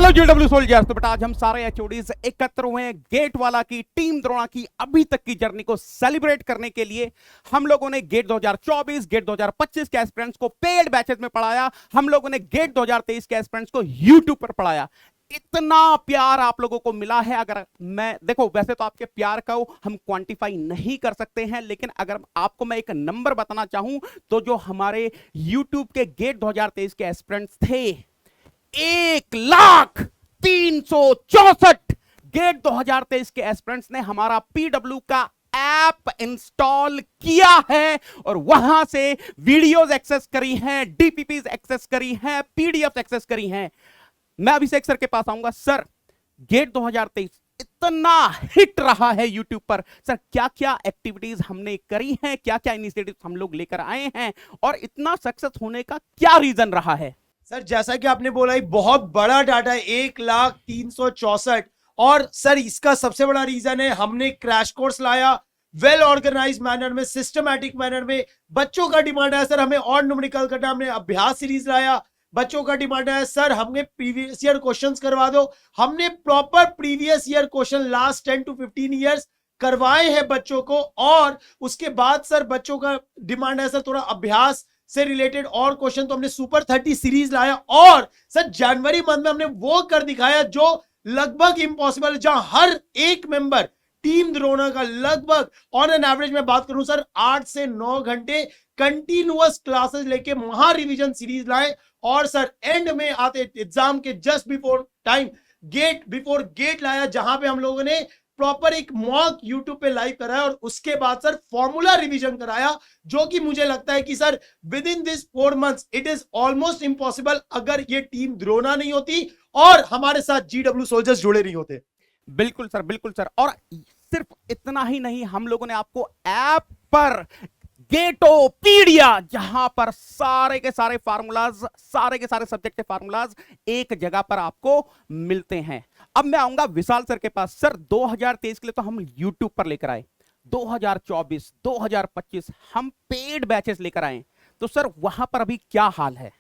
Hello GW soldiers. तो बेटा आज हम सारे एचओडीज एकत्र हुए हैं गेट वाला की टीम द्रोणा की अभी तक की जर्नी को सेलिब्रेट करने के लिए। हम लोगों ने गेट 2024 गेट 2025 के एस्पिरेंट्स को पेड बैचेस में पढ़ाया, हम लोगों ने गेट 2023 के एस्पिरेंट्स को यूट्यूब पर पढ़ाया। इतना प्यार आप लोगों को मिला है। अगर मैं देखो, वैसे तो आपके प्यार को हम क्वांटिफाई नहीं कर सकते हैं, लेकिन अगर आपको मैं एक नंबर बताना चाहूं तो जो हमारे यूट्यूब के गेट 2023 के एस्पिरेंट्स थे 1,03,64 गेट 2023 के एस्पिरेंट्स ने हमारा पीडब्ल्यू का ऐप इंस्टॉल किया है और वहां से वीडियोस एक्सेस करी हैं, डीपीपीज एक्सेस करी हैं, पीडीएफ एक्सेस करी हैं। मैं अभिषेक सर के पास आऊंगा। सर, गेट 2023 इतना हिट रहा है यूट्यूब पर, सर क्या क्या एक्टिविटीज हमने करी हैं, क्या क्या इनिशिएटिव हम लोग लेकर आए हैं और इतना सक्सेस होने का क्या रीजन रहा है? सर जैसा कि आपने बोला बहुत बड़ा डाटा है, 1,03,64। और सर इसका सबसे बड़ा रीजन है हमने क्रैश कोर्स लाया, वेल ऑर्गेनाइज मैनर में, सिस्टमैटिक मैनर में। बच्चों का डिमांड है सर हमें और न्यूमेरिकल करना, हमने अभ्यास सीरीज लाया। बच्चों का डिमांड है सर हमें प्रीवियस ईयर क्वेश्चंस करवा दो, हमने proper previous year question last 10 to 15 years करवाए हैं बच्चों को। और उसके बाद सर बच्चों का डिमांड है सर थोड़ा अभ्यास से रिलेटेड और क्वेश्चन, तो हमने सुपर 30 सीरीज लाया। और सर जनवरी मंथ में हमने वो कर दिखाया जो लगभग इम्पॉसिबल, जहां हर एक मेंबर टीम द्रोणा का लगभग ऑन एन एवरेज में बात करूं सर 8 से 9 घंटे कंटिन्यूअस क्लासेस लेके महा रिवीजन सीरीज लाए। और सर एंड में आते एग्जाम के just before time GATE before GATE लाया, जहां पे हम लोगों ने प्रॉपर एक मॉक यूट्यूब पे लाइव कराया और उसके बाद सर फॉर्मूला रिवीजन कराया, जो कि मुझे लगता है कि sir with in this 4 months it is almost impossible अगर ये टीम द्रोणा नहीं होती और हमारे साथ जीडब्ल्यू सोल्जर्स जुड़े नहीं होते। बिल्कुल सर, बिल्कुल सर। और सिर्फ इतना ही नहीं, हम लोगों ने आपको ऐप पर गेटोपीडिया, जहां पर सारे के सारे फार्मूलाज, सारे के सारे सब्जेक्ट के फार्मूलाज एक जगह पर आपको मिलते हैं। अब मैं आऊंगा विशाल सर के पास। सर 2023 के लिए तो हम यूट्यूब पर लेकर आए, 2024 2025 हम पेड बैचेस लेकर आए, तो सर वहां पर अभी क्या हाल है?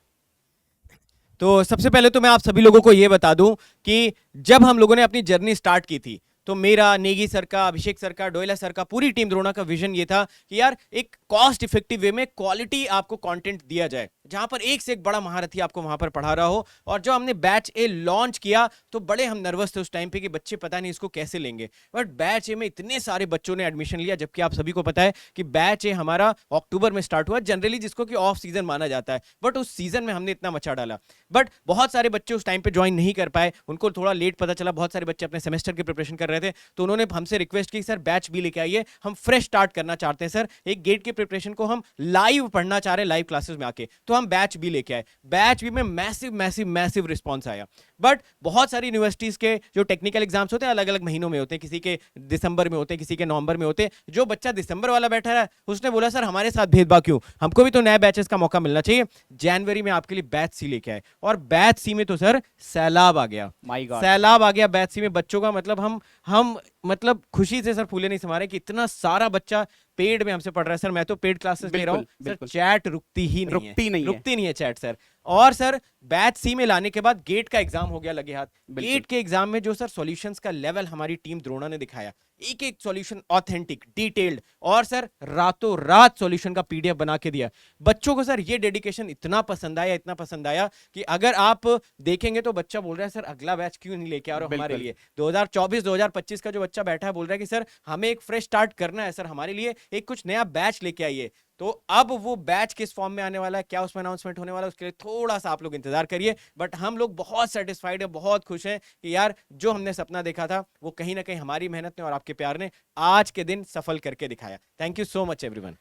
तो सबसे पहले तो मैं आप सभी लोगों को यह बता दूं कि जब हम लोगों ने अपनी जर्नी स्टार्ट की थी तो मेरा, नेगी सर का, अभिषेक सर का, डोयला सर का, पूरी टीम द्रोणा का विजन ये था कि यार एक कॉस्ट इफेक्टिव वे में क्वालिटी आपको कंटेंट दिया जाए, जहां पर एक से एक बड़ा महारथी आपको वहां पर पढ़ा रहा हो। और जब हमने बैच ए लॉन्च किया तो बड़े हम नर्वस थे उस टाइम पे कि बच्चे पता नहीं इसको कैसे लेंगे, बट बैच ए में इतने सारे बच्चों ने एडमिशन लिया, जबकि आप सभी को पता है कि बैच ए हमारा अक्टूबर में स्टार्ट हुआ, जनरली जिसको कि ऑफ सीजन माना जाता है, बट उस सीजन में हमने इतना मचा डाला। बट बहुत सारे बच्चे उस टाइम पे ज्वाइन नहीं कर पाए, उनको थोड़ा लेट पता चला, बहुत सारे बच्चे अपने सेमेस्टर की प्रिपरेशन कर रहे थे, तो उन्होंने हमसे रिक्वेस्ट की सर बैच भी लेके आइए, हम फ्रेश स्टार्ट करना चाहते हैं सर, एक गेट की प्रिपरेशन को हम लाइव पढ़ना चाह रहे हैं, लाइव क्लासेस में आके, तो हम बैच भी लेके आए। बैच भी में मैसिव मैसिव मैसिव रिस्पांस आया। बट बहुत सारी यूनिवर्सिटीज के जो टेक्निकल एग्जाम्स होते हैं अलग अलग महीनों में होते हैं, किसी के दिसंबर में होते हैं, किसी के नवंबर में होते हैं। जो बच्चा दिसंबर वाला बैठा है उसने बोला सर हमारे साथ भेदभाव क्यों, हमको भी तो नए बैचेस का मौका मिलना चाहिए। जनवरी में आपके लिए बैच सी लेके आए और बैच सी में तो सर सैलाब आ गया, माय गॉड, सैलाब आ गया बैच सी में बच्चों का। मतलब हम मतलब खुशी से सर फूले नहीं समा रहे कि इतना सारा बच्चा पेड में हमसे पढ़ रहा है। सर मैं तो पेड क्लासेस ले रहा हूँ सर, चैट रुकती नहीं है चैट सर। और सर बैच सी में लाने के बाद गेट का एग्जाम हो गया लगे हाथ। गेट के एग्जाम में जो सर सॉल्यूशंस का लेवल हमारी टीम द्रोणा ने दिखाया, एक एक सॉल्यूशन ऑथेंटिक, डिटेल्ड, और सर रातों रात सॉल्यूशन का पीडीएफ बना के दिया बच्चों को। सर ये डेडिकेशन इतना पसंद आया, इतना पसंद आया कि अगर आप देखेंगे तो बच्चा बोल रहा है सर अगला बैच क्यों नहीं लेके आ रहे हो हमारे लिए। 2024-2025 का जो बच्चा बैठा है बोल रहा है कि सर हमें एक फ्रेश स्टार्ट करना है, सर हमारे लिए एक कुछ नया बैच लेके आइए। तो अब वो बैच किस फॉर्म में आने वाला है, क्या उसमें अनाउंसमेंट होने वाला है, उसके लिए थोड़ा सा आप लोग इंतजार करिए। बट हम लोग बहुत सेटिस्फाइड है, बहुत खुश हैं कि यार जो हमने सपना देखा था वो कहीं ना कहीं हमारी मेहनत ने और आपके प्यार ने आज के दिन सफल करके दिखाया। Thank you so much everyone.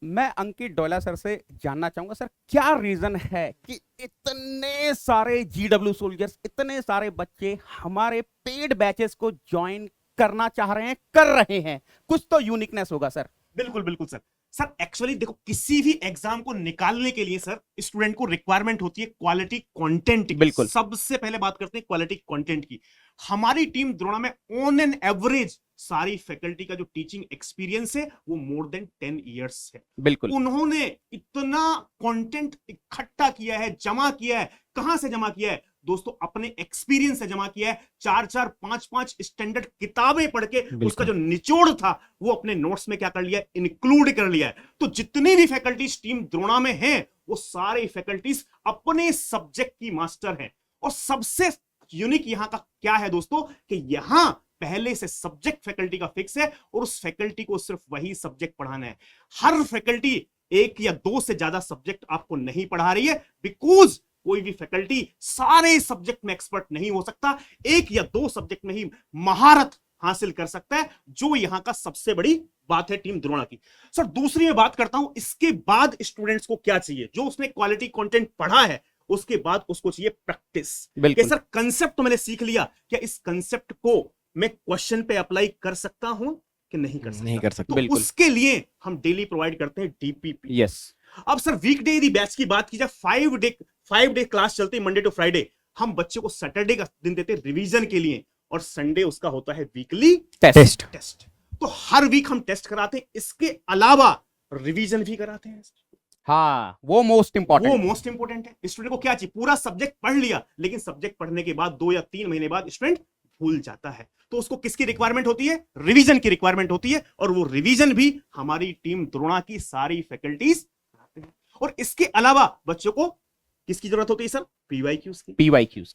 मैं अंकित डोयला सर से जानना चाहूंगा, सर क्या रीजन है कि इतने सारे जीडब्ल्यू सोल्जर्स, इतने सारे बच्चे हमारे पेड बैचेस को ज्वाइन करना चाह रहे हैं, कर रहे हैं? कुछ तो यूनिकनेस होगा सर। बिल्कुल बिल्कुल सर। सर एक्चुअली देखो, किसी भी एग्जाम को निकालने के लिए सर स्टूडेंट को रिक्वायरमेंट होती है क्वालिटी कंटेंट की। बिल्कुल। सबसे पहले बात करते हैं क्वालिटी कंटेंट की। हमारी टीम द्रोणा में ऑन एन एवरेज सारी फैकल्टी का जो टीचिंग एक्सपीरियंस है वो मोर देन 10 इयर्स है। बिल्कुल। उन्होंने इतना कंटेंट इकट्ठा किया है, जमा किया है। कहां से जमा किया है? दोस्तों अपने एक्सपीरियंस से जमा किया है, 4-4, 5-5 स्टैंडर्ड किताबें पढ़ के उसका जो निचोड़ था वो अपने नोट्स में क्या कर लिया है, इंक्लूड कर लिया है। तो जितनी भी फैकल्टीज टीम द्रोणा में हैं वो सारे फैकल्टीज अपने सब्जेक्ट की मास्टर हैं। और सबसे यूनिक यहां का क्या है दोस्तों कि यहां पहले से सब्जेक्ट फैकल्टी का फिक्स है और उस फैकल्टी को सिर्फ वही सब्जेक्ट पढ़ाना है। हर फैकल्टी एक या दो से ज्यादा सब्जेक्ट आपको नहीं पढ़ा रही है, बिकॉज कोई भी फैकल्टी सारे सब्जेक्ट में एक्सपर्ट नहीं हो सकता, एक या दो सब्जेक्ट में ही महारत हासिल कर सकता है, जो यहां का सबसे बड़ी बात है टीम द्रोणा की। सर दूसरी मैं बात करता हूं, इसके बाद स्टूडेंट्स को क्या चाहिए? जो उसने क्वालिटी कंटेंट पढ़ा है उसके बाद उसको चाहिए प्रैक्टिस। बिल्कुल। सर कंसेप्ट तो मैंने सीख लिया, क्या इस कंसेप्ट को मैं क्वेश्चन पे अप्लाई कर सकता हूं कि नहीं कर सकता? नहीं कर सकते। तो बिल्कुल। उसके लिए हम डेली प्रोवाइड करते हैं डीपीपी। यस। अब सर वीकडे यदि बैच की बात की जाए, 5 डे क्लास चलती है, मंडे टू फ्राइडे। हम बच्चे को सैटरडे का दिन देते हैं रिवीजन के लिए और संडे उसका होता है वीकली टेस्ट। तो हर वीक हम टेस्ट कराते हैं, इसके अलावा रिवीजन भी कराते हैं। हाँ, वो मोस्ट वो इंपॉर्टेंट। मोस्ट इंपोर्टेंट है। स्टूडेंट को क्या चाहिए? पूरा सब्जेक्ट पढ़ लिया, लेकिन सब्जेक्ट पढ़ने के बाद 2 या 3 महीने बाद स्टूडेंट भूल जाता है, तो उसको किसकी रिक्वायरमेंट होती है? रिवीजन की रिक्वायरमेंट होती है। और वो रिवीजन भी हमारी टीम द्रोणा की सारी फैकल्टीज कराते हैं। और इसके अलावा बच्चों को किसकी जरूरत होती है सर? पीवाईक्यूज की।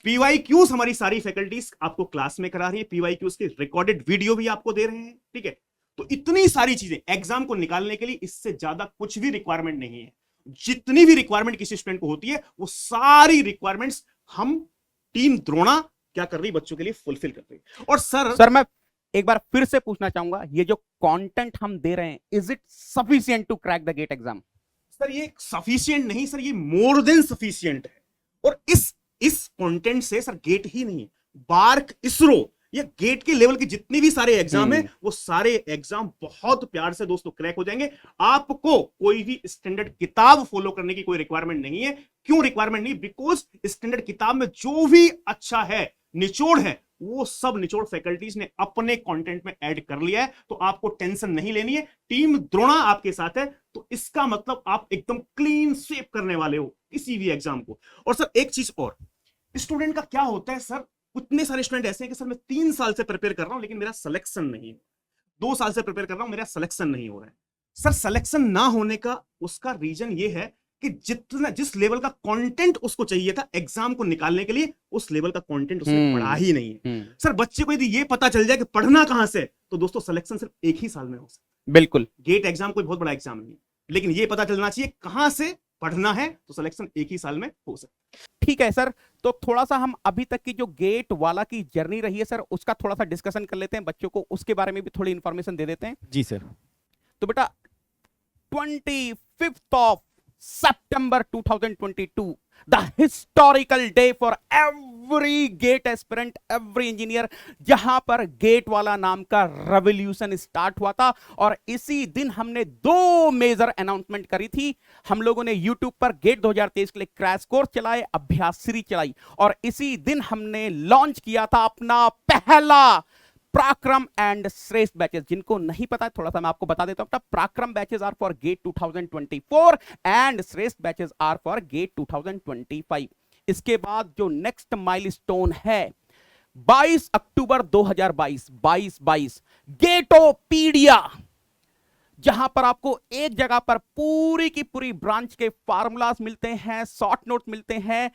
पीवाईक्यूज हमारी सारी फैकल्टीज आपको क्लास में करा रही है, पीवाईक्यूज की रिकॉर्डेड वीडियो भी आपको दे रहे हैं, ठीक है? तो इतनी सारी चीजें एग्जाम को निकालने के लिए, इससे ज्यादा कुछ भी रिक्वायरमेंट नहीं है। जितनी भी रिक्वायरमेंट किसी स्टूडेंट को होती है वो सारी रिक्वायरमेंट्स हम टीम द्रोणा क्या कर रही, बच्चों के लिए फुलफिल कर रही है। और सर मैं एक बार फिर से पूछना चाहूंगा, ये जो कंटेंट हम दे रहे हैं, is it sufficient to crack the GATE exam? Sir ये सफिशिएंट नहीं सर, ये मोर देन सफिशिएंट है। और इस कंटेंट से सर गेट ही नहीं, बार्क, इसरो, ये गेट के लेवल के जितने भी सारे एग्जाम है वो सारे एग्जाम बहुत प्यार से दोस्तों क्रैक हो जाएंगे। आपको कोई भी स्टैंडर्ड किताब फॉलो करने की कोई रिक्वायरमेंट नहीं है। क्यों रिक्वायरमेंट नहीं? बिकॉज स्टैंडर्ड किताब में जो भी अच्छा है, निचोड़ है, वो सब निचोड़ फैकल्टीज ने अपने कंटेंट में ऐड कर लिया है। तो आपको टेंशन नहीं लेनी है, टीम द्रोणा आपके साथ है। तो इसका मतलब आप एकदम क्लीन स्वीप करने वाले हो किसी भी एग्जाम को। और सर एक चीज और, स्टूडेंट का क्या होता है सर, इतने सारे स्टूडेंट ऐसे हैं कि सर मैं 3 साल से प्रिपेयर कर रहा हूं लेकिन मेरा सिलेक्शन नहीं है, 2 साल से प्रिपेयर कर रहा हूं मेरा सिलेक्शन नहीं हो रहा है। सर सिलेक्शन ना होने का उसका रीजन ये है कि जिस लेवल का कंटेंट उसको चाहिए था एग्जाम को निकालने के लिए, उस लेवल का कंटेंट उसने पढ़ा ही नहीं है। सर बच्चे को यदि ये पता चल जाए कि पढ़ना कहां से, तो दोस्तों सिलेक्शन सिर्फ एक ही साल में हो सकता है। बिल्कुल। गेट एग्जाम कोई बहुत बड़ा एग्जाम नहीं है, लेकिन ये पता चलना चाहिए कहां से पढ़ना है, तो सिलेक्शन एक ही साल में हो सकता है। ठीक है सर, तो थोड़ा सा हम अभी तक की जो गेट वाला की जर्नी रही है सर, उसका थोड़ा सा डिस्कशन कर लेते हैं, बच्चों को उसके बारे में भी थोड़ी इंफॉर्मेशन दे देते हैं। जी सर। तो बेटा 25 September 2022, the historical day for every gate aspirant, every engineer, जहां पर गेट वाला नाम का रेवोल्यूशन स्टार्ट हुआ था। और इसी दिन हमने 2 मेजर अनाउंसमेंट करी थी। हम लोगों ने YouTube पर गेट 2023 के लिए क्रैश कोर्स चलाए, अभ्यास सीरीज चलाई, और इसी दिन हमने लॉन्च किया था अपना पहला पराक्रम एंड श्रेष्ठ बैचेस। जिनको नहीं पता है थोड़ा सा मैं आपको बता देता हूं, Parakram batches are for GATE 2024 and Shreshth batches are for GATE 2025। इसके बाद जो नेक्स्ट माइलस्टोन है 22 अक्टूबर 2022, 22 गेटोपीडिया, जहां पर आपको एक जगह पर पूरी की पूरी ब्रांच के फार्मूलाज मिलते हैं, शॉर्ट नोट मिलते हैं,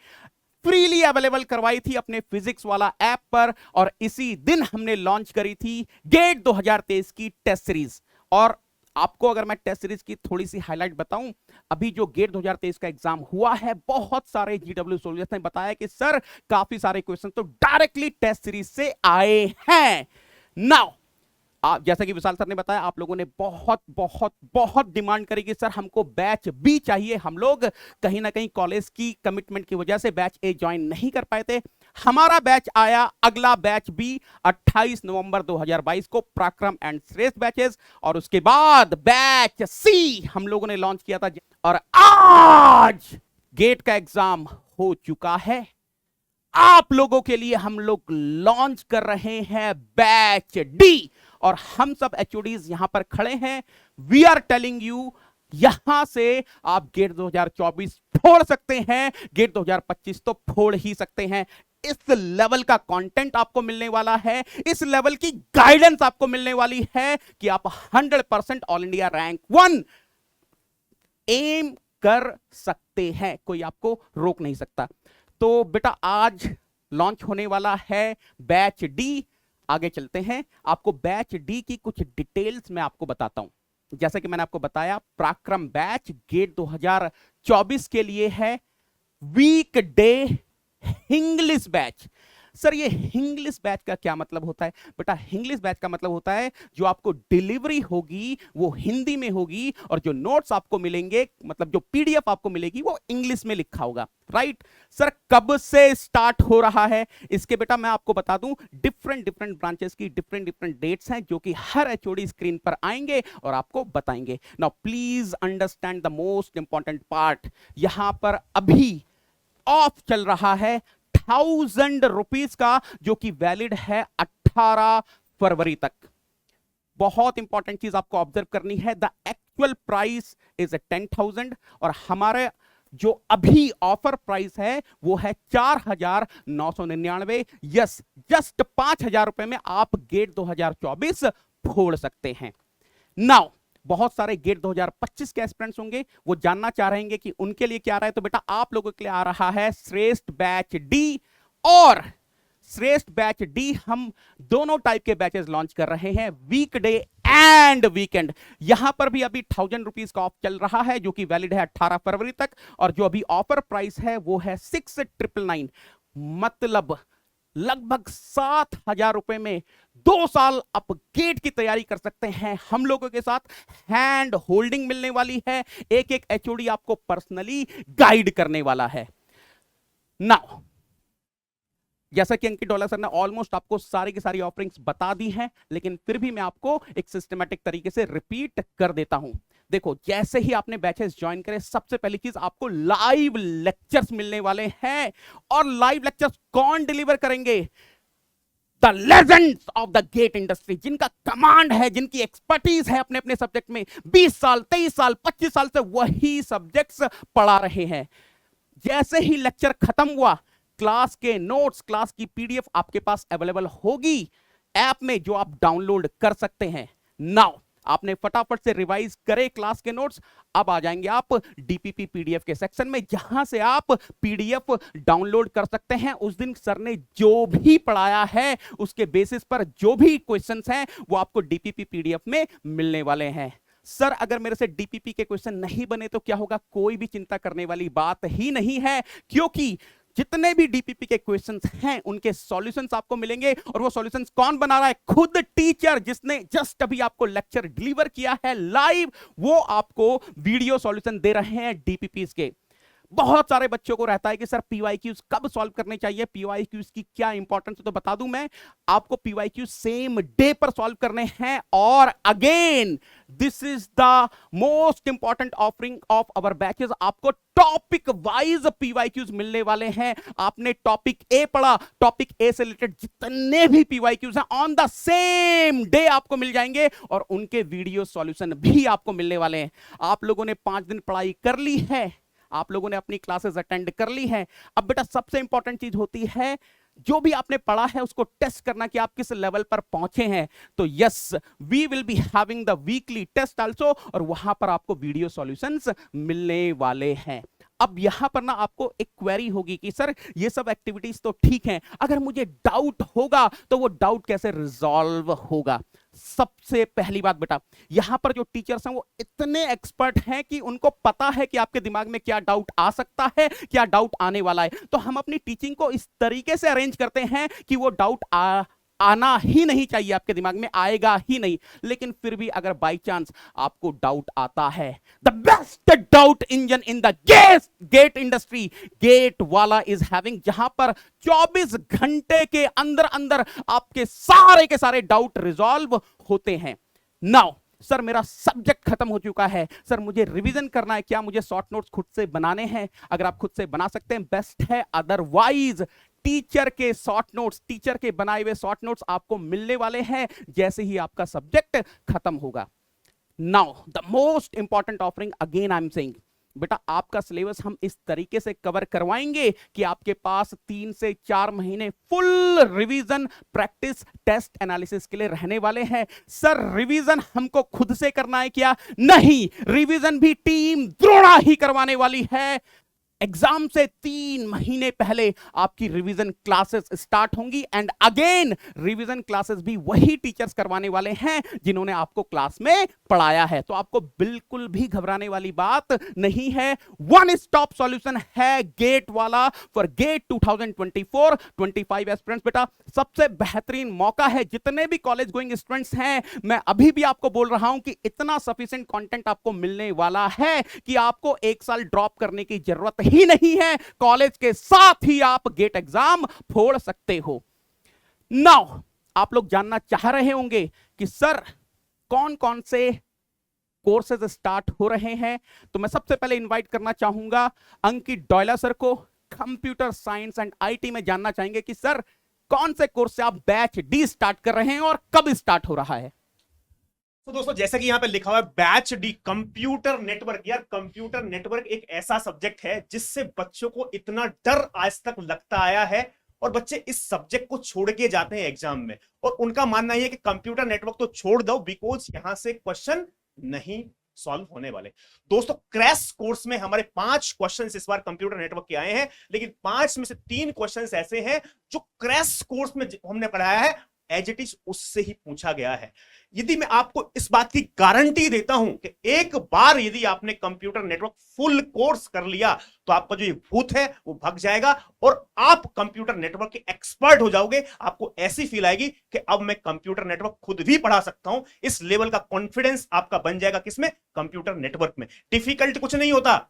फ्रीली अवेलेबल करवाई थी अपने फिजिक्स वाला ऐप पर। और इसी दिन हमने लॉन्च करी थी गेट 2023 की टेस्ट सीरीज। और आपको अगर मैं टेस्ट सीरीज की थोड़ी सी हाईलाइट बताऊं, अभी जो गेट 2023 का एग्जाम हुआ है, बहुत सारे जीडब्ल्यू सोल्जर्स ने बताया कि सर काफी सारे क्वेश्चन तो डायरेक्टली टेस्ट सीरीज से आए हैं। नाउ आप जैसा कि विशाल सर ने बताया, आप लोगों ने बहुत बहुत बहुत डिमांड करी कि सर हमको बैच बी चाहिए। हम लोग कहीं ना कहीं कॉलेज की कमिटमेंट की वजह से बैच ए ज्वाइन नहीं कर पाए थे। हमारा बैच आया, अगला बैच बी 28 नवंबर 2022 को, पराक्रम एंड श्रेष्ठ बैचेस। और उसके बाद बैच सी हम लोगों ने लॉन्च किया था। और आज गेट का एग्जाम हो चुका है। आप लोगों के लिए हम लोग लॉन्च कर रहे हैं बैच डी। और हम सब एचओडीज यहां पर खड़े हैं। वी आर टेलिंग यू यहां से आप गेट 2024 फोड़ सकते हैं, गेट 2025 तो फोड़ ही सकते हैं। इस लेवल का कंटेंट आपको मिलने वाला है, इस लेवल की गाइडेंस आपको मिलने वाली है कि आप 100% ऑल इंडिया रैंक 1 एम कर सकते हैं, कोई आपको रोक नहीं सकता। तो बेटा आज लॉन्च होने वाला है बैच डी। आगे चलते हैं, आपको बैच डी की कुछ डिटेल्स मैं आपको बताता हूं। जैसा कि मैंने आपको बताया, पराक्रम बैच गेट 2024 के लिए है weekday English batch. Sir ये इंग्लिश बैच का क्या मतलब होता है? बेटा इंग्लिश बैच का मतलब होता है जो आपको डिलीवरी होगी वो हिंदी में होगी, और जो नोट्स आपको मिलेंगे, मतलब जो पीडीएफ आपको मिलेगी वो इंग्लिश में लिखा होगा, राइट? सर कब से स्टार्ट हो रहा है इसके बेटा मैं आपको बता दूं, डिफरेंट ब्रांचेस की डिफरेंट डेट्स हैं जो कि हर एचओडी स्क्रीन पर आएंगे और आपको बताएंगे। Now please understand the most important part, यहां पर अभी ऑफ चल रहा है 1000 रुपीज का, जो कि वैलिड है 18 फरवरी तक। बहुत इंपॉर्टेंट चीज आपको ऑब्जर्व करनी है, द एक्चुअल प्राइस इज 10,000 और हमारे जो अभी ऑफर प्राइस है वो है 4,999। यस, जस्ट 5,000 रुपए में आप गेट 2024 फोड़ सकते हैं। नाउ बहुत सारे गेट 2025 के एस्पिरेंट्स होंगे, वो जानना चाह रहे हैं कि उनके लिए क्या आ रहा है। तो बेटा आप लोगों के लिए आ रहा है श्रेष्ठ बैच डी, और श्रेष्ठ बैच डी हम दोनों टाइप के बैचेस लॉन्च कर रहे हैं, वीकडे एंड वीकेंड। यहां पर भी अभी 1000 रुपीज का ऑफ चल रहा है जो कि वैलिड है 18 फरवरी तक, और जो अभी ऑफर प्राइस है वो है 6,999, मतलब लगभग 7,000 रुपए में 2 साल आप गेट की तैयारी कर सकते हैं हम लोगों के साथ। हैंड होल्डिंग मिलने वाली है, एक एक एचओडी आपको पर्सनली गाइड करने वाला है। नाउ जैसा कि अंकित डोला सर ने ऑलमोस्ट आपको सारी की सारी ऑफरिंग्स बता दी हैं, लेकिन फिर भी मैं आपको एक सिस्टमैटिक तरीके से रिपीट कर देता हूं। देखो, जैसे ही आपने बैचेस ज्वाइन करे, सबसे पहली चीज आपको लाइव लेक्चर्स मिलने वाले हैं, और लाइव लेक्चर्स कौन डिलीवर करेंगे? The legends of the GATE industry, जिनका कमांड है, जिनकी एक्सपर्टीज है अपने अपने सब्जेक्ट में, 20 साल 23 साल 25 साल से वही सब्जेक्ट्स पढ़ा रहे हैं। जैसे ही लेक्चर खत्म हुआ, क्लास के नोट्स, क्लास की पीडीएफ आपके पास अवेलेबल होगी ऐप में, जो आप डाउनलोड कर सकते हैं। नाउ आपने फटाफट से रिवाइज करे क्लास के नोट्स, अब आ जाएंगे आप डीपीपी पीडीएफ के सेक्शन में, जहां से आप पीडीएफ डाउनलोड कर सकते हैं। उस दिन सर ने जो भी पढ़ाया है उसके बेसिस पर जो भी क्वेश्चंस हैं वो आपको डीपीपी पीडीएफ में मिलने वाले हैं। सर अगर मेरे से डीपीपी के क्वेश्चन नहीं बने तो क्या होगा? कोई भी चिंता करने वाली बात ही नहीं है, क्योंकि जितने भी डीपीपी के क्वेश्चंस हैं उनके सॉल्यूशंस आपको मिलेंगे। और वो सॉल्यूशंस कौन बना रहा है? खुद टीचर, जिसने जस्ट अभी आपको लेक्चर डिलीवर किया है लाइव, वो आपको वीडियो सॉल्यूशन दे रहे हैं डीपीपीस के। बहुत सारे बच्चों को रहता है कि सर पीवाईक्यूज कब सॉल्व करने चाहिए, पीवाईक्यूज की क्या इंपॉर्टेंस है? तो बता दूं मैं आपको, पीवाईक्यूज सेम डे पर सॉल्व करने हैं। और again this is the most important offering of our batches, आपको टॉपिक वाइज पीवाईक्यूज मिलने वाले हैं। आपने टॉपिक ए पढ़ा, टॉपिक ए से रिलेटेड जितने भी पीवाईक्यूज हैं ऑन द सेम डे आपको मिल जाएंगे, और उनके वीडियो सॉल्यूशन भी आपको मिलने वाले हैं। आप लोगों ने 5 दिन पढ़ाई कर ली है, आप लोगों ने अपनी क्लासेस अटेंड कर ली हैं। अब बेटा सबसे इंपॉर्टेंट चीज होती है जो भी आपने पढ़ा है उसको टेस्ट करना कि आप किस लेवल पर पहुंचे हैं। तो yes, we will be having the weekly test also, और वहां पर आपको वीडियो सॉल्यूशंस मिलने वाले हैं। अब यहां पर ना आपको एक क्वेरी होगी कि सर ये सब एक्टिविटीज तो ठीक हैं, अगर मुझे डाउट होगा तो वो डाउट कैसे रिजॉल्व होगा? सबसे पहली बात बेटा, यहां पर जो टीचर्स हैं वो इतने एक्सपर्ट हैं कि उनको पता है कि आपके दिमाग में क्या डाउट आ सकता है, क्या डाउट आने वाला है। तो हम अपनी टीचिंग को इस तरीके से अरेंज करते हैं कि वो डाउट आना ही नहीं चाहिए, आपके दिमाग में आएगा ही नहीं। लेकिन फिर भी अगर बाय चांस आपको डाउट आता है, the best doubt engine in the GATE industry, GATE वाला इज हैविंग, जहां पर 24 घंटे के अंदर अंदर आपके सारे के सारे डाउट रिजॉल्व होते हैं। नाउ सर मेरा सब्जेक्ट खत्म हो चुका है, सर मुझे रिवीजन करना है, क्या मुझे शॉर्ट नोट्स खुद से बनाने हैं? अगर आप खुद से बना सकते हैं बेस्ट है, अदरवाइज टीचर के शॉर्ट नोट्स, टीचर के बनाए हुए शॉर्ट नोट्स आपको मिलने वाले हैं जैसे ही आपका सब्जेक्ट खत्म होगा। Now the most important offering again I am saying, बेटा आपका सिलेबस हम इस तरीके से कवर करवाएंगे कि आपके पास 3 से 4 महीने full revision, practice, test, analysis के लिए रहने वाले हैं। सर रिवीजन हमको खुद से करना है क्या? नहीं, रिवीजन भी टीम द्रोणा ही करवाने वाली है। एग्जाम से 3 महीने पहले आपकी रिवीजन क्लासेस स्टार्ट होंगी एंड अगेन रिवीजन क्लासेस भी वही टीचर्स करवाने वाले हैं जिन्होंने आपको क्लास में पढ़ाया है। तो आपको बिल्कुल भी घबराने वाली बात नहीं है। वन स्टॉप सॉल्यूशन है गेट वाला फॉर गेट 2024-25 एस्पिरेंट्स। बेटा सबसे बेहतरीन मौका है, जितने भी कॉलेज गोइंग स्टूडेंट्स हैं, मैं अभी भी आपको बोल रहा हूं कि इतना सफिशिएंट कंटेंट आपको मिलने वाला है कि आपको 1 साल ड्रॉप करने की जरूरत ही नहीं है। कॉलेज के साथ ही आप गेट एग्जाम फोड़ सकते हो। नाउ आप लोग जानना चाह रहे होंगे कि सर कौन कौन से कोर्सेज स्टार्ट हो रहे हैं। तो मैं सबसे पहले इनवाइट करना चाहूंगा अंकित डोयला सर को। कंप्यूटर साइंस एंड आईटी में जानना चाहेंगे कि सर कौन से कोर्स से आप बैच डी स्टार्ट कर रहे हैं और कब स्टार्ट हो रहा है। तो दोस्तों जैसा कि यहां पे लिखा हुआ है बैच डी कंप्यूटर नेटवर्क। यार कंप्यूटर नेटवर्क एक ऐसा सब्जेक्ट है जिससे बच्चों को इतना डर आज तक लगता आया है और बच्चे इस सब्जेक्ट को छोड़ के जाते हैं एग्जाम में, और उनका मानना यह है कि कंप्यूटर नेटवर्क तो छोड़ दो बिकॉज यहां से क्वेश्चन नहीं सॉल्व होने वाले। दोस्तों क्रैश कोर्स में हमारे 5 क्वेश्चंस इस बार कंप्यूटर नेटवर्क के आए हैं, लेकिन 5 में से 3 क्वेश्चंस ऐसे हैं जो क्रैश कोर्स में हमने पढ़ाया है एज इट इज उससे ही पूछा गया है। यदि मैं आपको इस बात की गारंटी देता हूं कि एक बार यदि आपने कंप्यूटर नेटवर्क फुल कोर्स कर लिया तो आपका जो ये भूत है वो भाग जाएगा और आप कंप्यूटर नेटवर्क के एक्सपर्ट हो जाओगे। आपको ऐसी फील आएगी कि अब मैं कंप्यूटर नेटवर्क खुद भी पढ़ा सकता हूं। इस लेवल का कॉन्फिडेंस आपका बन जाएगा किसमें? कंप्यूटर नेटवर्क में। डिफिकल्ट कुछ नहीं होता,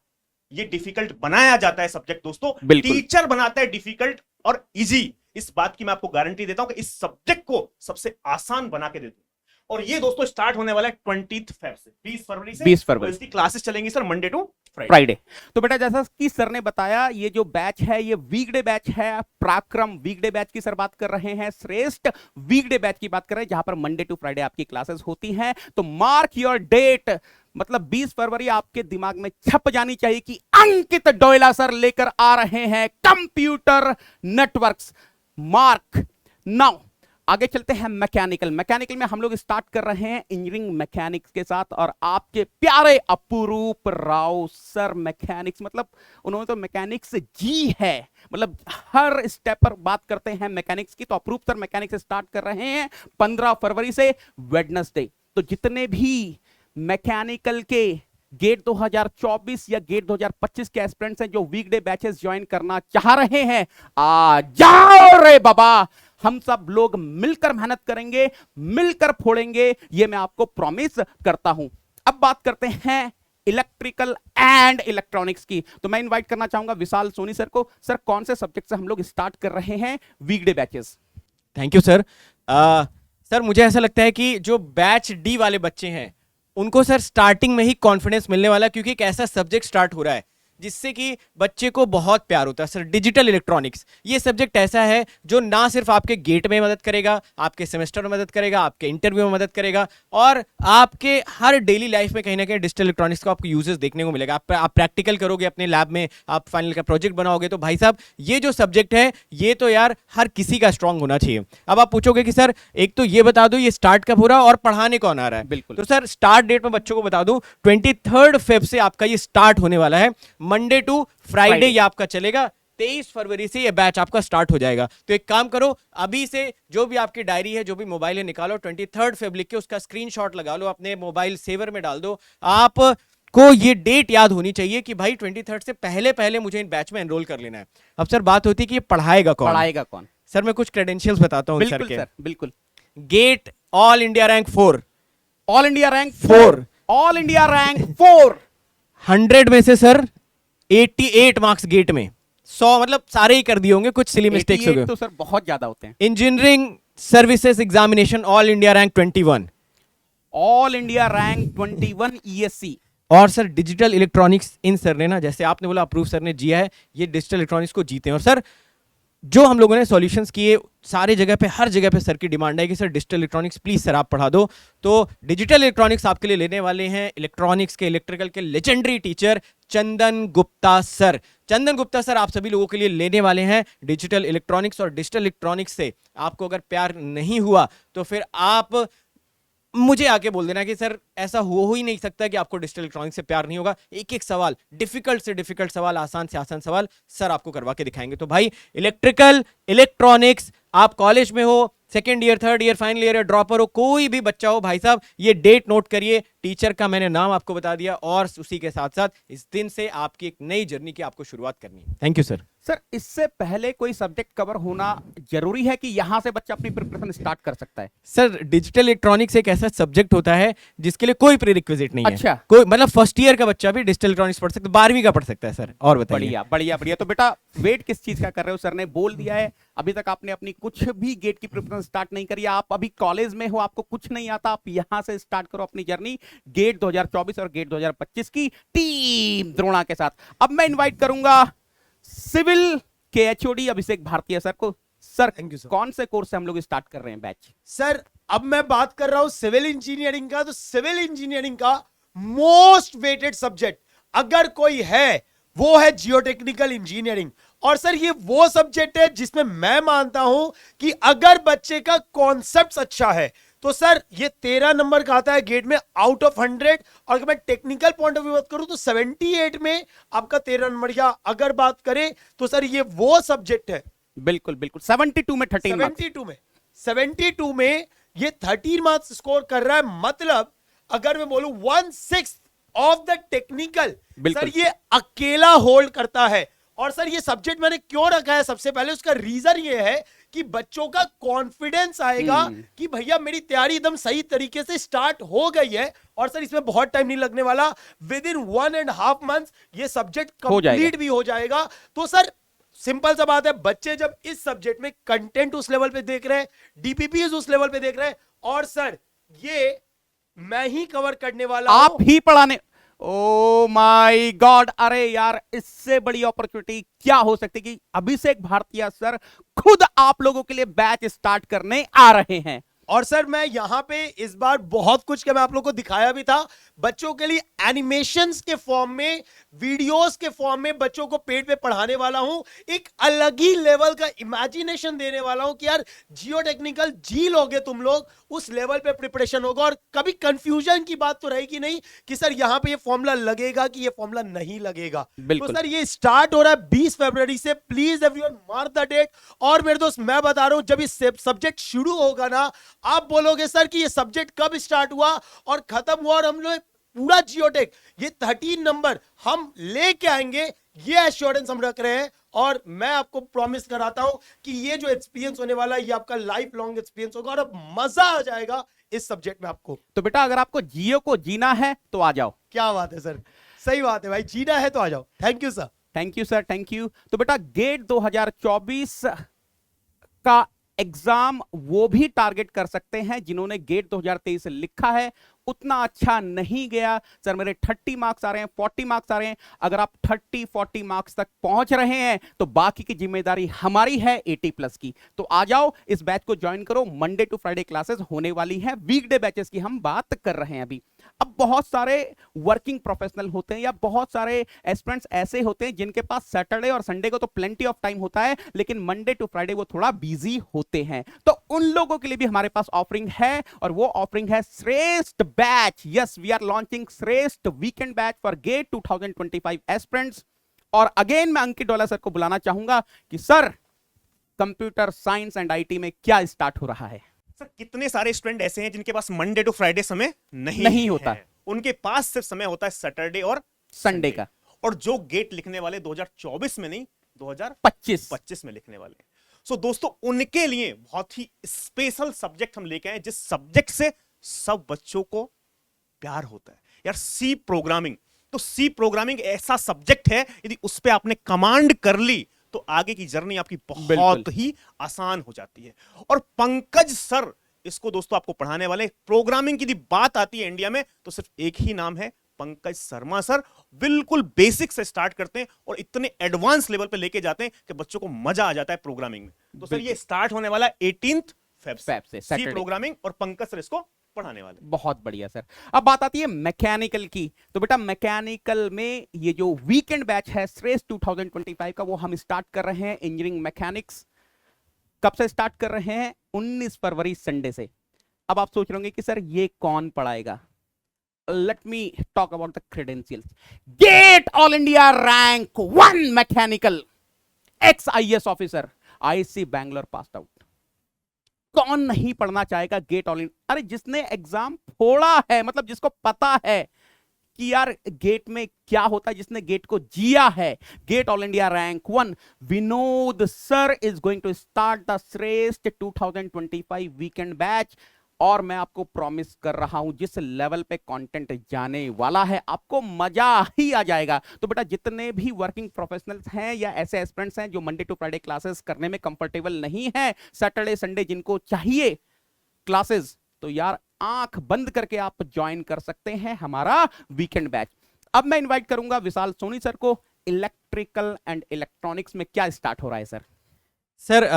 ये डिफिकल्ट बनाया जाता है सब्जेक्ट दोस्तों। टीचर बनाता है डिफिकल्ट और इजी। इस बात की मैं आपको गारंटी देता हूं कि इस सब्जेक्ट को सबसे आसान बना के देता हूं। और ये दोस्तों स्टार्ट होने वाला है 20 फेब से, 20 फरवरी से। 20 फरवरी इसकी क्लासेस चलेंगी सर मंडे टू फ्राइडे। तो बेटा जैसा कि सर ने बताया ये जो बैच है ये वीकडे बैच है। पराक्रम वीकडे बैच की सर बात कर रहे हैं, श्रेष्ठ वीकडे बैच की बात कर रहे हैं जहां पर मंडे टू फ्राइडे आपकी क्लासेस होती हैं। तो मार्क योर डेट, मतलब 20 फरवरी आपके दिमाग में छप जानी चाहिए कि अंकित डोयला सर लेकर आ रहे हैं कंप्यूटर नेटवर्क्स। मार्क नाउ आगे चलते हैं मैकेनिकल में हम लोग स्टार्ट कर रहे हैं इंजीनियरिंग मैकेनिक्स के साथ, और आपके प्यारे अपूरूप राव सर मैकेनिक्स, मतलब उन्होंने तो मैकेनिक्स जी है, मतलब हर स्टेप पर बात करते हैं मैकेनिक्स की। तो अपूरूप सर मैकेनिक्स स्टार्ट कर रहे हैं 15 फरवरी से वेडनेसडे। तो जितने भी मैकेनिकल के गेट 2024 या गेट 2025 के एस्पिरेंट्स हैं जो वीकडे बैचेस ज्वाइन करना चाह रहे हैं, आ जाओ रे बाबा। हम सब लोग मिलकर मेहनत करेंगे, मिलकर फोड़ेंगे, ये मैं आपको प्रॉमिस करता हूं। अब बात करते हैं इलेक्ट्रिकल एंड इलेक्ट्रॉनिक्स की। तो मैं इनवाइट करना चाहूंगा विशाल सोनी सर को। सर कौन से सब्जेक्ट से हम लोग स्टार्ट कर रहे हैं weekday batches? Thank you sir. Sir मुझे ऐसा लगता है कि जो बैच डी वाले बच्चे हैं उनको सर स्टार्टिंग में ही कॉन्फिडेंस मिलने वाला है, क्योंकि एक ऐसा सब्जेक्ट स्टार्ट हो रहा है जिससे कि बच्चे को बहुत प्यार होता है। सर डिजिटल इलेक्ट्रॉनिक्स ये सब्जेक्ट ऐसा है जो ना सिर्फ आपके गेट में मदद करेगा, आपके सेमेस्टर में मदद करेगा, आपके इंटरव्यू में मदद करेगा, और आपके हर डेली लाइफ में कहीं ना कहीं डिजिटल इलेक्ट्रॉनिक्स का आपको यूजेस देखने को मिलेगा। आप प्रैक्टिकल करोगे अपने लैब में, आप फाइनल का प्रोजेक्ट बनाओगे, तो भाई साहब ये जो सब्जेक्ट है ये तो यार हर किसी का स्ट्रांग होना चाहिए। अब आप पूछोगे कि सर एक तो ये बता दो ये स्टार्ट कब हो रहा है और पढ़ाने कौन आ रहा है। बिल्कुल। तो सर स्टार्ट डेट में बच्चों को बता दूं 23 फेब से आपका ये स्टार्ट होने वाला है। मंडे टू फ्राइडे ये आपका चलेगा। 23 फरवरी से ये बैच आपका स्टार्ट हो जाएगा। तो एक काम करो, अभी से जो भी आपकी डायरी है, जो भी मोबाइल है, निकालो, 23 फेब लिख के उसका स्क्रीनशॉट लगा लो, अपने मोबाइल सेवर में डाल दो। आपको ये डेट याद होनी चाहिए कि भाई 23 से पहले पहले मुझे इन बैच में एनरोल कर लेना है। अब सर बात होती है कि ये पढ़ाएगा कौन? सर मैं कुछ क्रेडेंशियल्स बताता हूं सर के। बिल्कुल। Gate all India rank 4, all India rank 4, all India rank 4। 100 में से सर 88 मार्क्स गेट में, 100 मतलब सारे ही कर दिए होंगे, कुछ सिली मिस्टेक्स हो गए तो सर बहुत ज्यादा होते हैं। Engineering services examination all India rank 21, all India rank 21 ESC. और सर डिजिटल इलेक्ट्रॉनिक्स इन सर ने ना, जैसे आपने बोला अप्रूव सर ने जिया है, ये डिजिटल इलेक्ट्रॉनिक्स को जीते हैं। और सर जो हम लोगों ने सॉल्यूशंस किए, सारे जगह पे, हर जगह पे सर की डिमांड है कि sir digital electronics please sir आप पढ़ा दो। तो डिजिटल इलेक्ट्रॉनिक्स आपके लिए लेने वाले हैं इलेक्ट्रॉनिक्स के, इलेक्ट्रिकल के लेजेंडरी टीचर चंदन गुप्ता सर। चंदन गुप्ता सर आप सभी लोगों के लिए लेने वाले हैं डिजिटल इलेक्ट्रॉनिक्स। और डिजिटल इलेक्ट्रॉनिक्स से आपको अगर प्यार नहीं हुआ तो फिर आप मुझे आके बोल देना कि सर ऐसा हो ही नहीं सकता कि आपको डिजिटल इलेक्ट्रॉनिक्स से प्यार नहीं होगा। एक एक सवाल, डिफिकल्ट से डिफिकल्ट सवाल, आसान से आसान सवाल सर आपको करवा के दिखाएंगे। तो भाई इलेक्ट्रिकल इलेक्ट्रॉनिक्स, आप कॉलेज में हो, second year, third year, final year, dropper हो, कोई भी बच्चा हो, भाई साहब ये डेट नोट करिए। टीचर का मैंने नाम आपको बता दिया और उसी के साथ साथ इस दिन से आपकी एक नई जर्नी की आपको शुरुआत करनी है। Thank you sir. सर इससे पहले कोई सब्जेक्ट कवर होना जरूरी है कि यहां से बच्चा अपनी प्रिपरेशन स्टार्ट कर सकता है? सर डिजिटल इलेक्ट्रॉनिक्स एक ऐसा सब्जेक्ट होता है जिसके लिए कोई प्रीरिक्विजिट नहीं अच्छा। है। कोई मतलब फर्स्ट ईयर का बच्चा भी डिजिटल इलेक्ट्रॉनिक्स पढ़ सकता है, 12वीं का पढ़ सकता है सर। और बताइए। बढ़िया बढ़िया बढ़िया। तो बेटा वेट किस चीज का कर रहे हो? सर ने बोल दिया है अभी तक आपने अपनी कुछ भी गेट की प्रिपरेशन स्टार्ट नहीं करी। आप अभी कॉलेज में हो, आपको कुछ नहीं आता, आप यहां से स्टार्ट करो अपनी जर्नी गेट 2024 और गेट 2025 की टीम द्रोणा के साथ। अब मैं इनवाइट करूंगा सिविल के एचओडी अभिषेक भारतीय सर को। Sir thank you sir. कौन से कोर्स से हम लोग स्टार्ट कर रहे हैं बैच? सर अब मैं बात कर रहा हूं सिविल इंजीनियरिंग का। तो सिविल इंजीनियरिंग का मोस्ट वेटेड सब्जेक्ट अगर कोई है वो है जियोटेक्निकल इंजीनियरिंग। और सर ये वो सब्जेक्ट है जिसमें मैं मानता हूं कि अगर बच्चे का कॉन्सेप्ट अच्छा है तो सर ये 13 नंबर का आता है गेट में आउट ऑफ 100। और अगर मैं टेक्निकल पॉइंट ऑफ व्यू बात करूं तो 78 में आपका 13 नंबर। या अगर बात करें तो सर ये वो सब्जेक्ट है। बिल्कुल बिल्कुल। 72 में 13 मार्क्स। 72 में ये 13 मार्क्स स्कोर कर रहा है। मतलब अगर मैं बोलूं 1/6 ऑफ द टेक्निकल बिल्कुल। सर ये अकेला होल्ड करता है। और सर ये सब्जेक्ट मैंने क्यों रखा है, सबसे पहले उसका रीजन ये है कि बच्चों का कॉन्फिडेंस आएगा कि भैया मेरी तैयारी एकदम सही तरीके से स्टार्ट हो गई है। और सर इसमें बहुत टाइम नहीं लगने वाला, विद इन 1.5 मंथ्स ये सब्जेक्ट कंप्लीट भी हो जाएगा। तो सर सिंपल सा बात है, बच्चे जब इस सब्जेक्ट में कंटेंट उस लेवल पे देख रहे हैं, डीपीपी उस लेवल पे देख रहे हैं, और सर ये मैं ही कवर करने वाला आप ही पढ़ाने। ओ माय गॉड, अरे यार इससे बड़ी अपॉर्चुनिटी क्या हो सकती है कि अभिषेक भारतीय सर खुद आप लोगों के लिए बैच स्टार्ट करने आ रहे हैं। और सर मैं यहां पे इस बार बहुत कुछ मैं आप लोगों को दिखाया भी था। बच्चों के लिए एनिमेशंस के फॉर्म में, वीडियोस के फॉर्म में बच्चों को पेड पे पढ़ाने वाला हूं। एक अलग ही लेवल का इमेजिनेशन देने वाला हूं कि यार जियो टेक्निकल जी लोगे तुम लोग, उस लेवल पे प्रिपरेशन होगा। और कभी कंफ्यूजन की बात तो रहेगी नहीं कि सर यहां पे ये फॉर्मूला लगेगा कि ये फॉर्मूला नहीं लगेगा। तो सर ये स्टार्ट हो रहा है 20 फरवरी से। Please everyone mark the date. और मेरे दोस्त मैं बता रहा हूं जब ये सब्जेक्ट शुरू होगा ना, आप बोलोगे सर कि ये सब्जेक्ट कब स्टार्ट हुआ और खत्म हुआ, और हम लोग पूरा जियोटेक ये 13 नंबर हम लेके आएंगे, ये एश्योरेंस हम रख रहे हैं। और मैं आपको प्रॉमिस कराता हूं कि ये जो एक्सपीरियंस होने वाला है ये आपका लाइफ लॉन्ग एक्सपीरियंस होगा और अब मजा आ जाएगा इस सब्जेक्ट में आपको। तो बेटा अगर आपको जियो को जीना है तो आ जाओ। क्या बात है सर, सही बात है भाई, जीना है तो आ जाओ। Thank you sir. Thank you sir, thank you. तो बेटा गेट 2024 का एग्जाम वो भी टारगेट कर सकते हैं जिन्होंने गेट 2023 लिखा है, उतना अच्छा नहीं गया। सर मेरे 30 मार्क्स आ रहे हैं, 40 मार्क्स आ रहे हैं। अगर आप 30-40 मार्क्स तक पहुंच रहे हैं तो बाकी की जिम्मेदारी हमारी है 80+ की। तो आ जाओ इस बैच को ज्वाइन करो। मंडे टू फ्राइडे क्लासेस होने वाली हैं, वीकडे बैचेस की हम बात कर रहे हैं अभी। अब बहुत सारे वर्किंग प्रोफेशनल होते हैं या बहुत सारे एस्पिरेंट्स ऐसे होते हैं जिनके पास सैटरडे और संडे को तो प्लेंटी ऑफ टाइम होता है, लेकिन मंडे टू फ्राइडे वो थोड़ा बिजी होते हैं। तो उन लोगों के लिए भी हमारे पास ऑफरिंग है, और वो ऑफरिंग है Shreshth batch. Yes, we are launching Shreshth weekend batch for GATE 2025 aspirants. और अगेन मैं अंकित डोला सर को बुलाना चाहूंगा कि sir computer science and IT में क्या स्टार्ट हो रहा है? सर कितने सारे स्टूडेंट ऐसे हैं जिनके पास मंडे टू फ्राइडे समय नहीं होता है। उनके पास सिर्फ समय होता है सैटरडे और संडे का। और जो गेट लिखने वाले 2024 में नहीं 2025 में लिखने वाले। सो दोस्तों उनके लिए बहुत ही स्पेशल सब्जेक्ट हम लेके आए, जिस सब्जेक्ट से सब बच्चों को प्यार होता है यार, सी प्रोग्रामिंग। तो सी प्रोग्रामिंग ऐसा सब्जेक्ट है, यदि उस पर आपने कमांड कर ली तो आगे की जर्नी आपकी बहुत ही आसान हो जाती है। और पंकज सर इसको दोस्तों आपको पढ़ाने वाले। प्रोग्रामिंग की यदि बात आती है इंडिया में तो सिर्फ एक ही नाम है, पंकज शर्मा सर बिल्कुल बेसिक से स्टार्ट करते हैं और इतने एडवांस लेवल पे लेके जाते हैं कि बच्चों को मजा आ जाता है प्रोग्रामिंग में। तो सर ये स्टार्ट होने वाला 18 फेब से सी प्रोग्रामिंग, और पंकज सर इसको पढ़ाने वाले। बहुत बढ़िया सर। अब बात आती है मैकेनिकल की, तो बेटा मैकेनिकल में ये जो वीकेंड बैच है श्रेष्ठ 2025 का, वो हम स्टार्ट कर रहे हैं इंजीनियरिंग मैकेनिक्स। कब से स्टार्ट कर रहे हैं? 19 फरवरी संडे से। अब आप सोच रहे होंगे कि सर ये कौन पढ़ाएगा? Let me talk about the credentials. GATE all India rank 1 mechanical, ex IAS officer, ISC Bangalore pass out. कौन नहीं पढ़ना चाहेगा गेट ऑल इंडिया? अरे जिसने एग्जाम फोड़ा है, मतलब जिसको पता है कि यार गेट में क्या होता है, जिसने गेट को जिया है। GATE all India rank 1 Vinod sir is going to start the Shreshth 2025 weekend batch. और मैं आपको प्रॉमिस कर रहा हूं जिस लेवल पे कंटेंट जाने वाला है आपको मजा ही आ जाएगा। तो बेटा जितने भी वर्किंग प्रोफेशनल्स हैं या ऐसे एस्पिरेंट्स हैं जो मंडे टू फ्राइडे क्लासेस करने में कंफर्टेबल नहीं है, सैटरडे संडे जिनको चाहिए क्लासेस, तो यार आंख बंद करके आप ज्वाइन कर सकते हैं हमारा वीकेंड बैच। अब मैं इनवाइट करूंगा विशाल सोनी सर को। इलेक्ट्रिकल एंड इलेक्ट्रॉनिक्स में क्या स्टार्ट हो रहा है सर? सर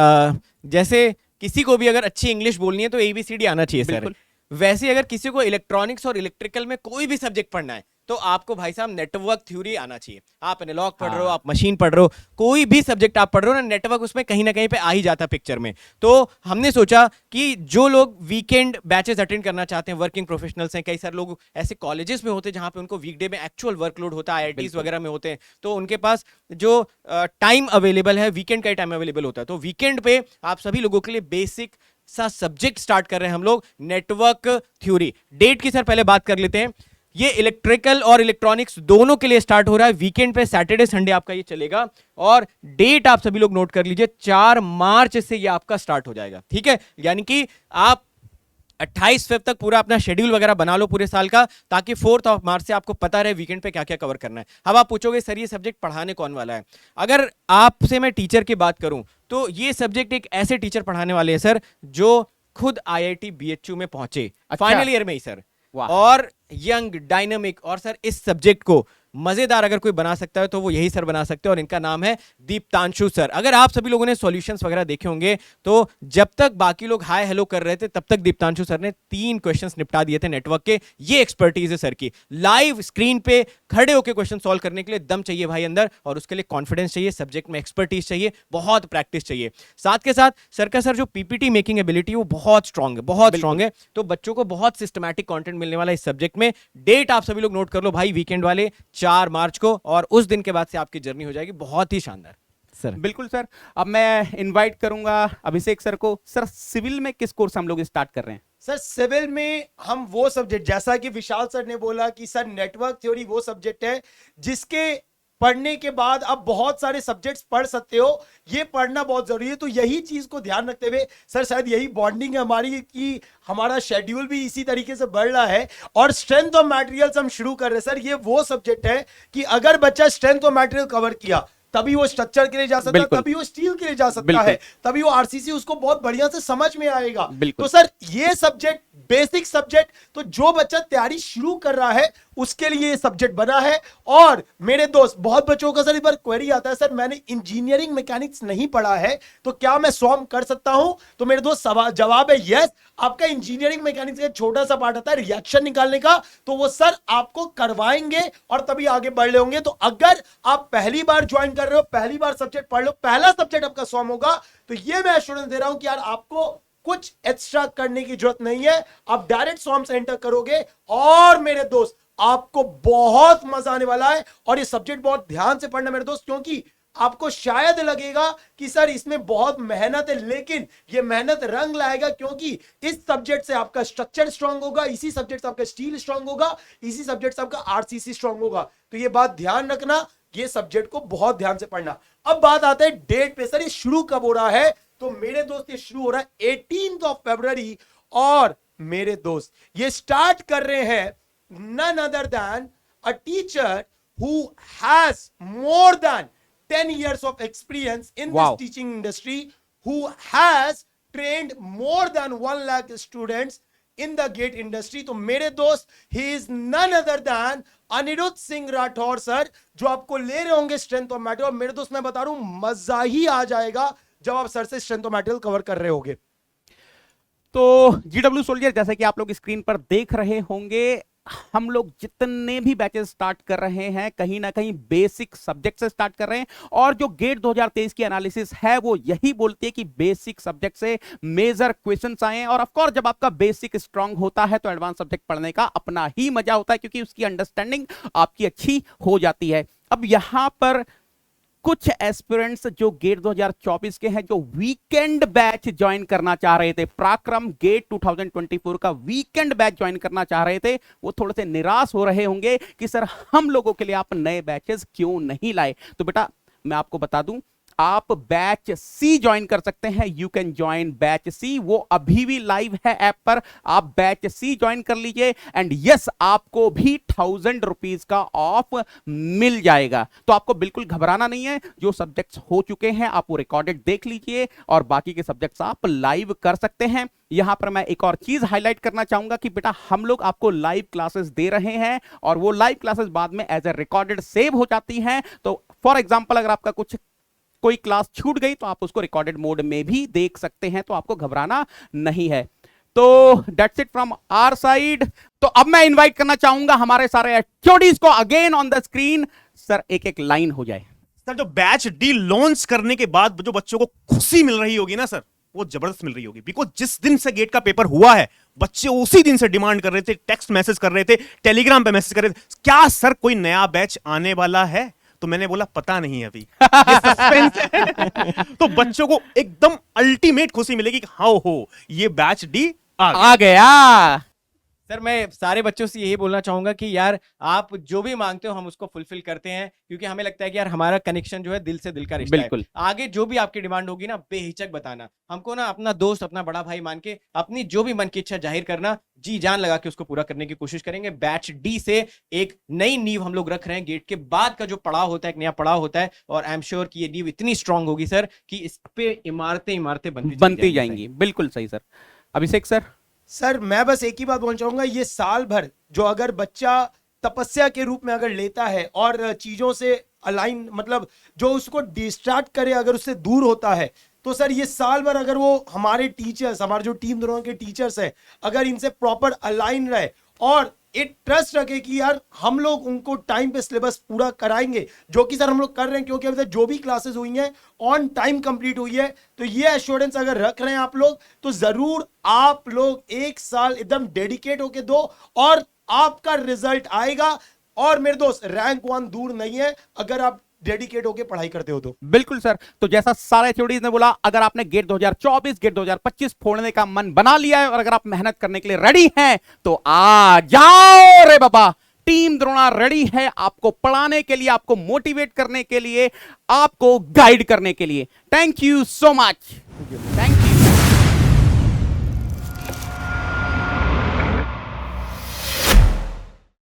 जैसे किसी को भी अगर अच्छी इंग्लिश बोलनी है तो ABCD आना चाहिए सर। वैसे अगर किसी को इलेक्ट्रॉनिक्स और इलेक्ट्रिकल में कोई भी सब्जेक्ट पढ़ना है तो आपको भाई साहब नेटवर्क थ्योरी आना चाहिए। आप एनालॉग पढ़ रहे हो, आप मशीन पढ़ रहे हो, कोई भी सब्जेक्ट आप पढ़ रहे हो ना, नेटवर्क उसमें कहीं ना कहीं पे आ ही जाता पिक्चर में। तो हमने सोचा कि जो लोग वीकेंड बैचेस अटेंड करना चाहते हैं, वर्किंग प्रोफेशनल्स हैं, कई सारे लोग ऐसे कॉलेजेस में होते हैं जहां पे उनको वीकडे में एक्चुअल वर्कलोड होता है, IITs वगैरह में होते हैं, तो उनके पास जो टाइम अवेलेबल है वीकेंड का ही टाइम अवेलेबल होता है। तो वीकेंड पे आप सभी लोगों के लिए बेसिक सा सब्जेक्ट स्टार्ट कर रहे हैं हम लोग, नेटवर्क थ्योरी। डेट की सर पहले बात कर लेते हैं। ये इलेक्ट्रिकल और इलेक्ट्रॉनिक्स दोनों के लिए स्टार्ट हो रहा है वीकेंड पे, सैटरडे संडे आपका ये चलेगा। और डेट आप सभी लोग नोट कर लीजिए, 4 मार्च से ये आपका स्टार्ट हो जाएगा। ठीक है, यानी कि आप 28 फेब तक पूरा अपना शेड्यूल वगैरह बना लो पूरे साल का, ताकि 4 मार्च से आपको पता रहे वीकेंड पे क्या क्या कवर करना है। अब आप पूछोगे सर ये सब्जेक्ट पढ़ाने कौन वाला है? अगर आपसे मैं टीचर की बात करूं तो ये सब्जेक्ट एक ऐसे टीचर पढ़ाने वाले हैं सर जो खुद IIT BHU में पहुंचे फाइनल ईयर में ही सर, और यंग डायनामिक, और सर इस सब्जेक्ट को मजेदार अगर कोई बना सकता है तो वो यही सर बना सकते हैं, और इनका नाम है दीप्तांशु सर। अगर आप सभी लोगों ने सॉल्यूशंस वगैरह देखे होंगे तो जब तक बाकी लोग हाय हेलो कर रहे थे तब तक दीप्तांशु सर ने 3 क्वेश्चंस निपटा दिए थे नेटवर्क के। ये एक्सपर्टीज है सर की। लाइव स्क्रीन पे खड़े होकर क्वेश्चन सॉल्व करने के लिए दम चाहिए भाई अंदर, और उसके लिए कॉन्फिडेंस चाहिए, सब्जेक्ट में एक्सपर्टीज चाहिए, बहुत प्रैक्टिस चाहिए। साथ के साथ सर का सर जो PPT मेकिंग एबिलिटी वो बहुत स्ट्रांग है, बहुत स्ट्रांग है। तो बच्चों को बहुत सिस्टमैटिक कंटेंट मिलने वाला है इस सब्जेक्ट में। डेट आप सभी लोग नोट कर लो भाई, वीकेंड वाले 4 मार्च को, और उस दिन के बाद से आपकी जर्नी हो जाएगी बहुत ही शानदार सर। बिल्कुल सर। अब मैं इनवाइट करूंगा अभिषेक सर को। सर सिविल में किस कोर्स हम लोग स्टार्ट कर रहे हैं? सर सिविल में हम वो सब्जेक्ट, जैसा कि विशाल सर ने बोला कि सर नेटवर्क थ्योरी वो सब्जेक्ट है जिसके पढ़ने के बाद आप बहुत सारे सब्जेक्ट्स पढ़ सकते हो। ये पढ़ना बहुत जरूरी है। तो यही चीज को ध्यान रखते हुए सर शायद यही बॉन्डिंग है हमारी कि हमारा शेड्यूल भी इसी तरीके से बढ़ रहा है, और स्ट्रेंथ ऑफ मटेरियल्स हम शुरू कर रहे हैं। सर ये वो सब्जेक्ट है कि अगर बच्चा स्ट्रेंथ ऑफ मटेरियल कवर किया तभी वो स्ट्रक्चर के लिए जा सकता है, तभी वो स्टील के लिए जा सकता है, तभी वो RCC उसको बहुत बढ़िया से समझ में आएगा। तो सर ये सब्जेक्ट बेसिक सब्जेक्ट, तो जो बच्चा तैयारी शुरू कर रहा है उसके लिए ये सब्जेक्ट बना है। और मेरे दोस्त, बहुत बच्चों का सर एक बार क्वेरी आता है, सर मैंने इंजीनियरिंग मैकेनिक्स नहीं पढ़ा है तो क्या मैं स्वयं कर सकता हूं? तो मेरे दोस्त जवाब है यस। आपका इंजीनियरिंग मैकेनिक्स का छोटा सा पार्ट आता है रिएक्शन निकालने का, तो वो सर आपको करवाएंगे और तभी आगे बढ़ रहे होंगे। तो अगर आप पहली बार ज्वाइन कर रहे हो, पहली बार सब्जेक्ट पढ़ लो, पहला सब्जेक्ट आपका स्वयं होगा, तो ये मैं एश्योरेंस दे रहा हूं कि यार आपको कुछ एक्स्ट्रा करने की जरूरत नहीं है। आप डायरेक्ट स्वयं से एंटर करोगे और मेरे दोस्त आपको बहुत मजा आने वाला है। और ये सब्जेक्ट बहुत ध्यान से पढ़ना मेरे दोस्त, क्योंकि आपको शायद लगेगा कि सर इसमें बहुत मेहनत है, लेकिन ये मेहनत रंग लाएगा, क्योंकि इस सब्जेक्ट से आपका स्ट्रक्चर स्ट्रांग होगा, इसी सब्जेक्ट से आपका स्टील स्ट्रांग होगा, इसी सब्जेक्ट से आपका RCC स्ट्रांग होगा। तो ये बात ध्यान रखना, ये सब्जेक्ट को बहुत ध्यान से पढ़ना। अब बात आता है डेट पे। सर ये शुरू कब हो रहा है? तो मेरे दोस्त ये शुरू हो रहा है 18 फरवरी, और मेरे दोस्त ये स्टार्ट कर रहे हैं none other than a teacher who has more than 10 years of experience in this teaching industry, who has trained more than 1 lakh students in the GATE industry. तो मेरे दोस्त, he is none other than Anirudh Singh Rathore sir, जो आपको ले रहे होंगे strength of material. और मेरे दोस्त, मैं बता रहा हूं, मजा ही आ जाएगा जब आप सर से स्ट्रेंथ ऑफ मैटेरियल कवर कर रहे होंगे। तो जीडब्ल्यू सोल्जर, जैसे कि आप लोग स्क्रीन पर देख रहे होंगे, हम लोग जितने भी बैचेस स्टार्ट कर रहे हैं कहीं ना कहीं बेसिक सब्जेक्ट से स्टार्ट कर रहे हैं। और जो गेट 2023 की एनालिसिस है वो यही बोलती है कि बेसिक सब्जेक्ट से मेजर क्वेश्चंस आए हैं। और ऑफ कोर्स जब आपका बेसिक स्ट्रांग होता है तो एडवांस सब्जेक्ट पढ़ने का अपना ही मजा होता है, क्योंकि उसकी अंडरस्टैंडिंग आपकी अच्छी हो जाती है। अब यहां पर कुछ एस्पिरेंट्स जो गेट 2024 के हैं, जो वीकेंड बैच ज्वाइन करना चाह रहे थे, पराक्रम गेट 2024 का वीकेंड बैच ज्वाइन करना चाह रहे थे, वो थोड़े से निराश हो रहे होंगे कि सर हम लोगों के लिए आप नए बैचेस क्यों नहीं लाए। तो बेटा मैं आपको बता दूं, आप बैच सी ज्वाइन कर सकते हैं। यू कैन ज्वाइन बैच सी, वो अभी भी लाइव है ऐप पर। आप बैच सी ज्वाइन कर लीजिए एंड यस, आपको भी 1000 रुपीज का ऑफ मिल जाएगा। तो आपको बिल्कुल घबराना नहीं है। जो सब्जेक्ट्स हो चुके हैं आप वो रिकॉर्डेड देख लीजिए और बाकी के सब्जेक्ट्स आप लाइव कर सकते हैं। यहां पर मैं एक और चीज हाईलाइट करना चाहूंगा कि बेटा हम लोग आपको लाइव क्लासेस दे रहे हैं और वो लाइव क्लासेस बाद में एज ए रिकॉर्डेड सेव हो जाती हैं। तो फॉर एग्जाम्पल अगर आपका कोई क्लास छूट गई तो आप उसको रिकॉर्डेड मोड में भी देख सकते हैं, तो आपको घबराना नहीं है। तो that's it from our side. तो अब मैं इनवाइट करना चाहूंगा हमारे सारे एचओडीज को again on the screen. Sir एक एक लाइन हो जाए। सर जो बैच डी लॉन्च करने के बाद जो बच्चों को खुशी मिल रही होगी ना सर, वो जबरदस्त मिल रही होगी। बिकॉज जिस दिन से गेट का पेपर हुआ है, बच्चे उसी दिन से डिमांड कर रहे थे, टेक्स्ट मैसेज कर रहे थे, टेलीग्राम पे मैसेज कर रहे थे, क्या सर कोई नया बैच आने वाला है? तो मैंने बोला पता नहीं अभी, ये सस्पेंस है। तो बच्चों को एकदम अल्टीमेट खुशी मिलेगी कि हाँ हो ये बैच डी आ गया। सर मैं सारे बच्चों से यही बोलना चाहूंगा कि यार आप जो भी मांगते हो हम उसको फुलफिल करते हैं, क्योंकि हमें लगता है कि यार हमारा कनेक्शन जो है दिल से दिल का रिश्ता है। बिल्कुल। आगे जो भी आपकी डिमांड होगी ना, बेहिचक बताना हमको, ना अपना दोस्त अपना बड़ा भाई मान के अपनी जो भी मन की इच्छा जाहिर करना, जी जान लगा के उसको पूरा करने की कोशिश करेंगे। बैच डी से एक नई नींव हम लोग रख रहे हैं। गेट के बाद का जो पड़ाव होता है एक नया पड़ाव होता है, और आई एम श्योर कि ये नींव इतनी स्ट्रांग होगी सर कि इस पे इमारतें बनती जाएंगी। बिल्कुल सही सर। अभिषेक सर। सर मैं बस एक ही बात बोलना चाहूंगा, ये साल भर जो अगर बच्चा तपस्या के रूप में अगर लेता है और चीजों से अलाइन, मतलब जो उसको डिस्ट्रैक्ट करे, अगर उससे दूर होता है, तो सर ये साल भर अगर वो हमारे टीचर्स, हमारे जो टीम दोनों के टीचर्स हैं, अगर इनसे प्रॉपर अलाइन रहे और एक ट्रस्ट रखे कि यार हम लोग उनको टाइम पे सिलेबस पूरा कराएंगे, जो कि सर हम लोग कर रहे हैं, क्योंकि अभी तक जो भी क्लासेस हुई हैं ऑन टाइम कंप्लीट हुई है। तो ये एश्योरेंस अगर रख रहे हैं आप लोग, तो जरूर आप लोग एक साल एकदम डेडिकेट होके दो और आपका रिजल्ट आएगा। और मेरे दोस्त, रैंक 1 दूर नहीं है अगर आप डेडिकेट होके पढ़ाई करते हो तो। बिल्कुल सर। तो जैसा सारे एचओडीज ने बोला, अगर आपने गेट 2024 गेट 2025 फोड़ने का मन बना लिया है और अगर आप मेहनत करने के लिए रेडी हैं तो आ जाओ रे बाबा। टीम द्रोणा रेडी है आपको पढ़ाने के लिए, आपको मोटिवेट करने के लिए, आपको गाइड करने के लिए। Thank you so much. Thank